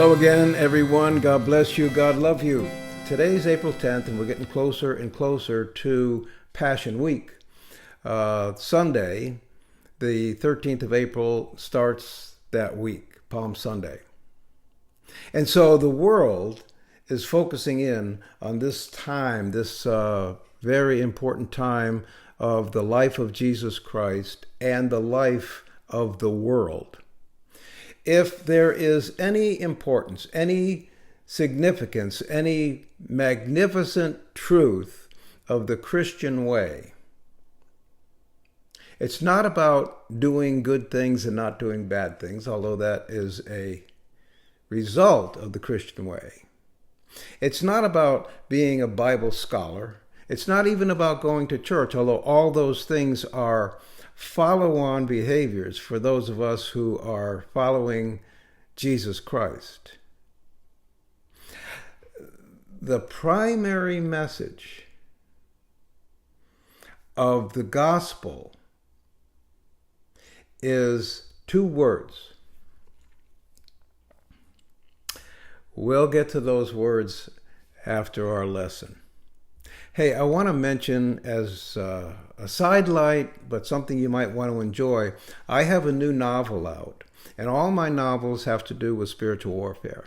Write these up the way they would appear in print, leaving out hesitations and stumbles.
Hello again, everyone. God bless you. God love you. Today's April 10th, and we're getting closer and closer to Passion Week. Sunday, the 13th of April, starts that week, Palm Sunday. And so the world is focusing in on this time, this very important time of the life of Jesus Christ and the life of the world. If there is any importance, any significance, any magnificent truth of the Christian way, it's not about doing good things and not doing bad things, although that is a result of the Christian way. It's not about being a Bible scholar. It's not even about going to church, although all those things are follow-on behaviors for those of us who are following Jesus Christ. The primary message of the gospel is two words. We'll get to those words after our lesson. Hey, I want to mention as a sidelight, but something you might want to enjoy, I have a new novel out, and all my novels have to do with spiritual warfare.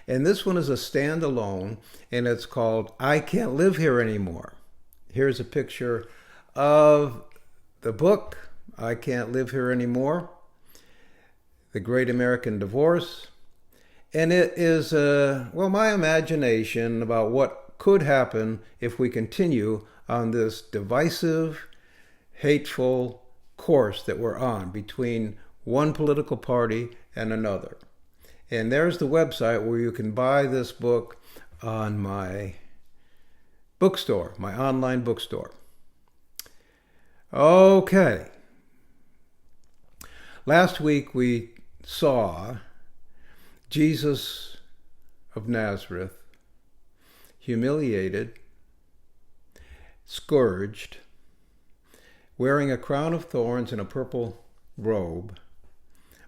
And this one is a standalone, and it's called I Can't Live Here Anymore. Here's a picture of the book, I Can't Live Here Anymore, The Great American Divorce. And it is, my imagination about what could happen if we continue on this divisive, hateful course that we're on between one political party and another. And there's the website where you can buy this book on my bookstore, my online bookstore. Okay. Last week we saw Jesus of Nazareth humiliated, scourged, wearing a crown of thorns and a purple robe,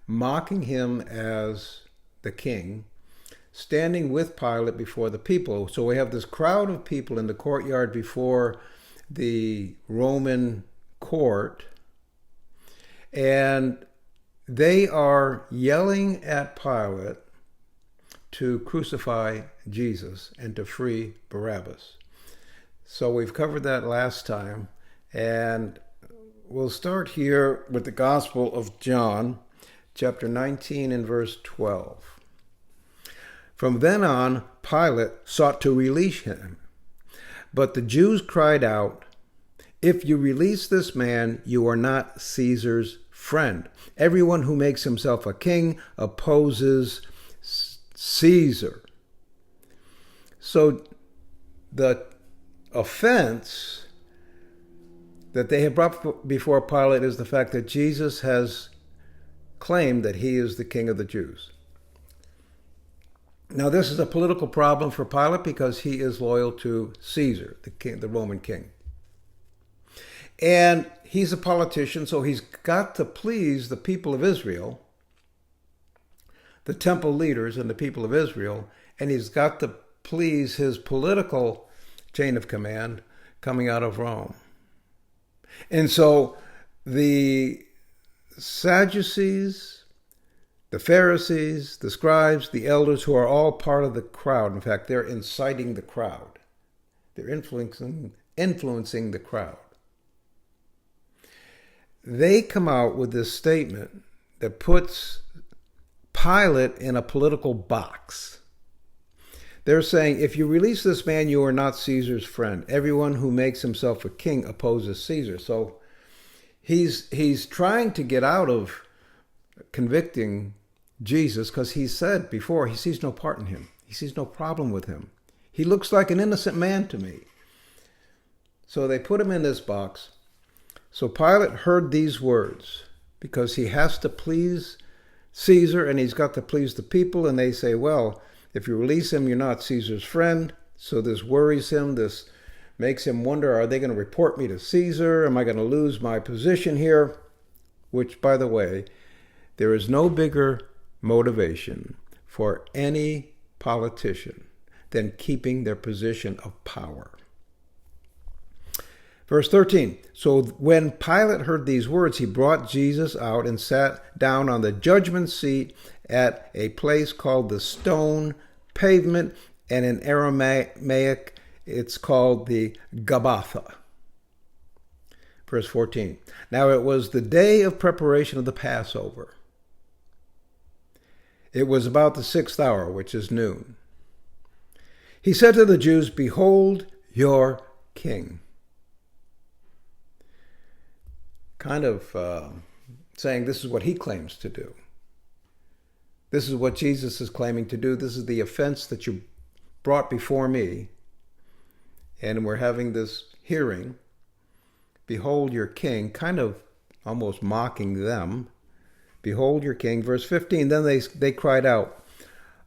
mocking him as the king, standing with Pilate before the people. So we have this crowd of people in the courtyard before the Roman court, and they are yelling at Pilate to crucify Jesus and to free Barabbas. So we've covered that last time, and we'll start here with the Gospel of John, chapter 19 and verse 12. From then on, Pilate sought to release him, but the Jews cried out, "If you release this man, you are not Caesar's friend. Everyone who makes himself a king opposes Caesar." So the offense that they have brought before Pilate is the fact that Jesus has claimed that he is the king of the Jews. Now this is a political problem for Pilate because he is loyal to Caesar, the king, the Roman king. And he's a politician, so he's got to please the people of Israel, the temple leaders and the people of Israel, and he's got to please his political chain of command coming out of Rome. And so the Sadducees, the Pharisees, the scribes, the elders, who are all part of the crowd, in fact, they're inciting the crowd. They're influencing the crowd. They come out with this statement that puts Pilate in a political box. They're saying, if you release this man, you are not Caesar's friend. Everyone who makes himself a king opposes Caesar. So he's trying to get out of convicting Jesus because he said before he sees no part in him. He sees no problem with him. He looks like an innocent man to me. So they put him in this box. So Pilate heard these words because he has to please Caesar and he's got to please the people. And they say, well, if you release him, you're not Caesar's friend. So this worries him. This makes him wonder, are they going to report me to Caesar? Am I going to lose my position here? Which, by the way, there is no bigger motivation for any politician than keeping their position of power. Verse 13, so when Pilate heard these words, he brought Jesus out and sat down on the judgment seat at a place called the Stone Pavement, and in Aramaic it's called the Golgotha. Verse 14, now it was the day of preparation of the Passover. It was about the 6th hour, which is noon. He said to the Jews, behold your king. Kind of saying this is what he claims to do. This is what Jesus is claiming to do. This is the offense that you brought before me. And we're having this hearing. Behold your king, kind of almost mocking them. Behold your king. Verse 15, then they cried out,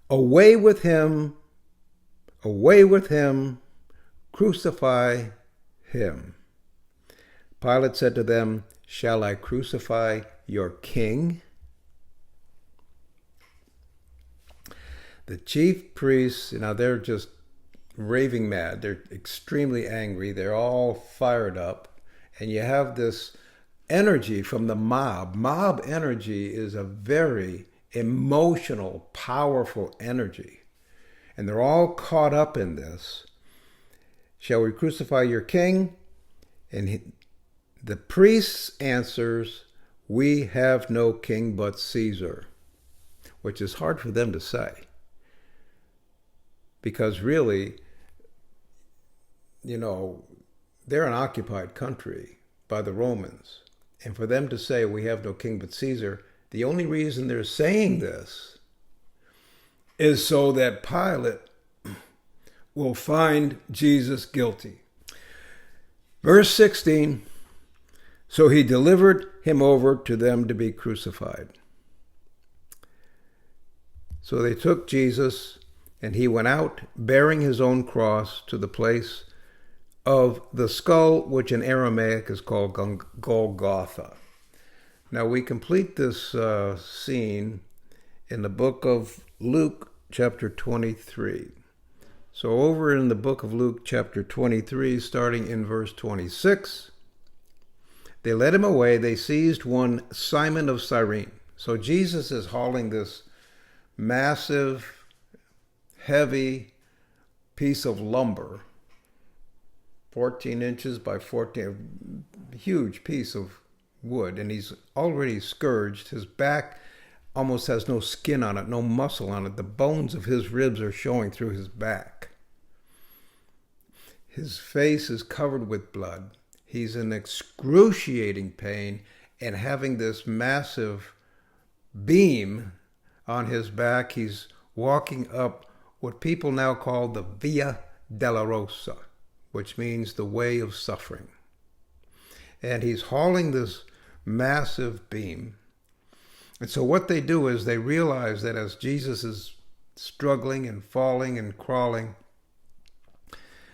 away with him, crucify him. Pilate said to them, shall I crucify your king? The chief priests, they're just raving mad. They're extremely angry. They're all fired up. And you have this energy from the mob. Mob energy is a very emotional, powerful energy. And they're all caught up in this. Shall we crucify your king? And the priest answers, we have no king but Caesar, which is hard for them to say. Because really, they're an occupied country by the Romans. And for them to say, we have no king but Caesar, the only reason they're saying this is so that Pilate will find Jesus guilty. Verse 16, so he delivered him over to them to be crucified. So they took Jesus, and he went out bearing his own cross to the place of the skull, which in Aramaic is called Golgotha. Now we complete this scene in the book of Luke, chapter 23. So over in the book of Luke, chapter 23, starting in verse 26, they led him away. They seized one Simon of Cyrene. So Jesus is hauling this massive, heavy piece of lumber, 14 inches by 14, a huge piece of wood, and he's already scourged. His back almost has no skin on it, no muscle on it. The bones of his ribs are showing through his back. His face is covered with blood. He's in excruciating pain and having this massive beam on his back. He's walking up what people now call the Via Dolorosa, which means the way of suffering. And he's hauling this massive beam. And so what they do is they realize that as Jesus is struggling and falling and crawling,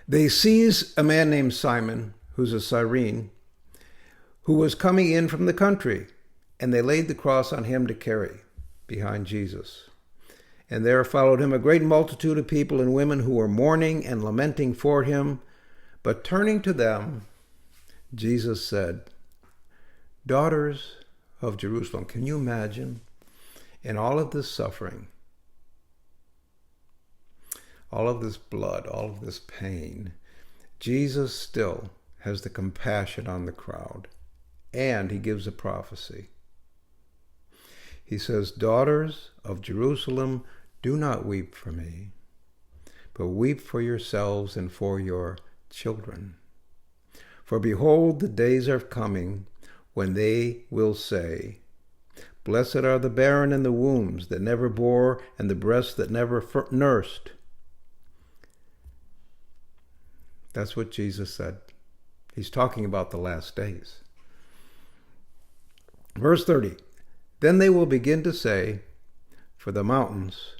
they seize a man named Simon, who's a Cyrene, who was coming in from the country, and they laid the cross on him to carry behind Jesus. And there followed him a great multitude of people and women who were mourning and lamenting for him. But turning to them, Jesus said, daughters of Jerusalem, can you imagine in all of this suffering, all of this blood, all of this pain, Jesus still has the compassion on the crowd, and he gives a prophecy. He says, daughters of Jerusalem, do not weep for me, but weep for yourselves and for your children. For behold, the days are coming when they will say, blessed are the barren and the wombs that never bore and the breasts that never nursed. That's what Jesus said. He's talking about the last days. Verse 30, then they will begin to say, for the mountains,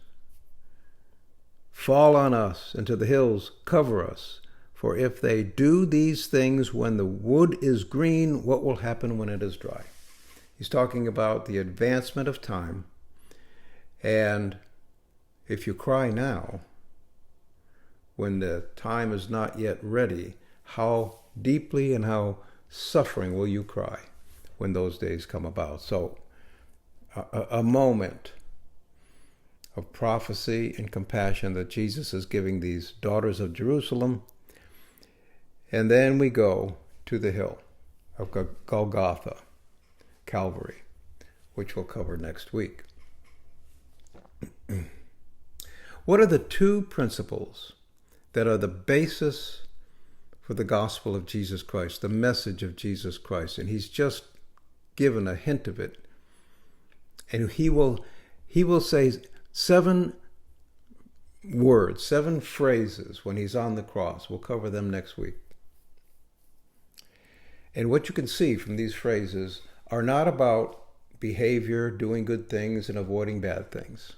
fall on us, and to the hills, cover us. For if they do these things when the wood is green, what will happen when it is dry? He's talking about the advancement of time and If you cry now, when the time is not yet ready, how deeply and how suffering will you cry when those days come about? So a moment of prophecy and compassion that Jesus is giving these daughters of Jerusalem. And then we go to the hill of Golgotha, Calvary, which we'll cover next week. What are the two principles that are the basis for the gospel of Jesus Christ, the message of Jesus Christ? And he's just given a hint of it. And he will say 7 words, 7 phrases when he's on the cross. We'll cover them next week. And what you can see from these phrases are not about behavior, doing good things, and avoiding bad things.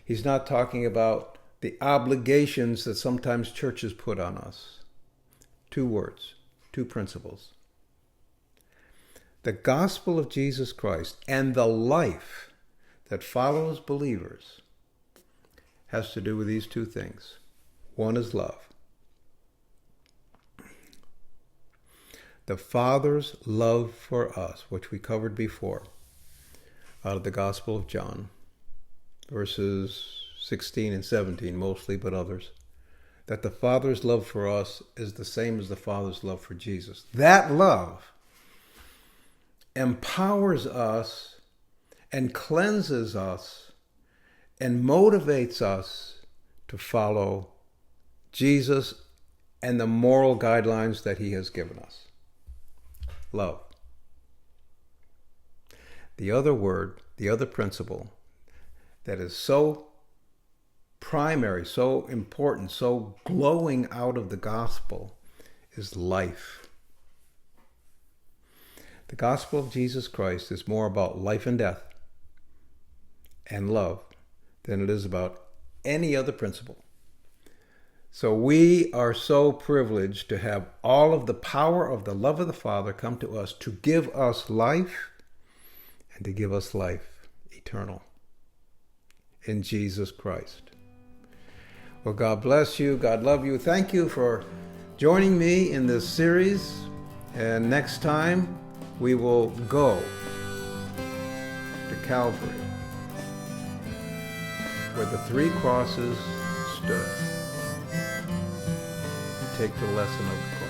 He's not talking about the obligations that sometimes churches put on us. 2 words, 2 principles. The gospel of Jesus Christ and the life that follows believers has to do with these 2 things. One is love. The Father's love for us, which we covered before, out of the Gospel of John, verses 16 and 17 mostly, but others, that the Father's love for us is the same as the Father's love for Jesus. That love empowers us and cleanses us and motivates us to follow Jesus and the moral guidelines that he has given us. Love. The other word, the other principle that is so primary, so important, so glowing out of the gospel is life. The gospel of Jesus Christ is more about life and death and love than it is about any other principle. So we are so privileged to have all of the power of the love of the Father come to us to give us life and to give us life eternal in Jesus Christ. Well, God bless you. God love you. Thank you for joining me in this series. And next time we will go to Calvary, where the 3 crosses stood. Take the lesson of the cross.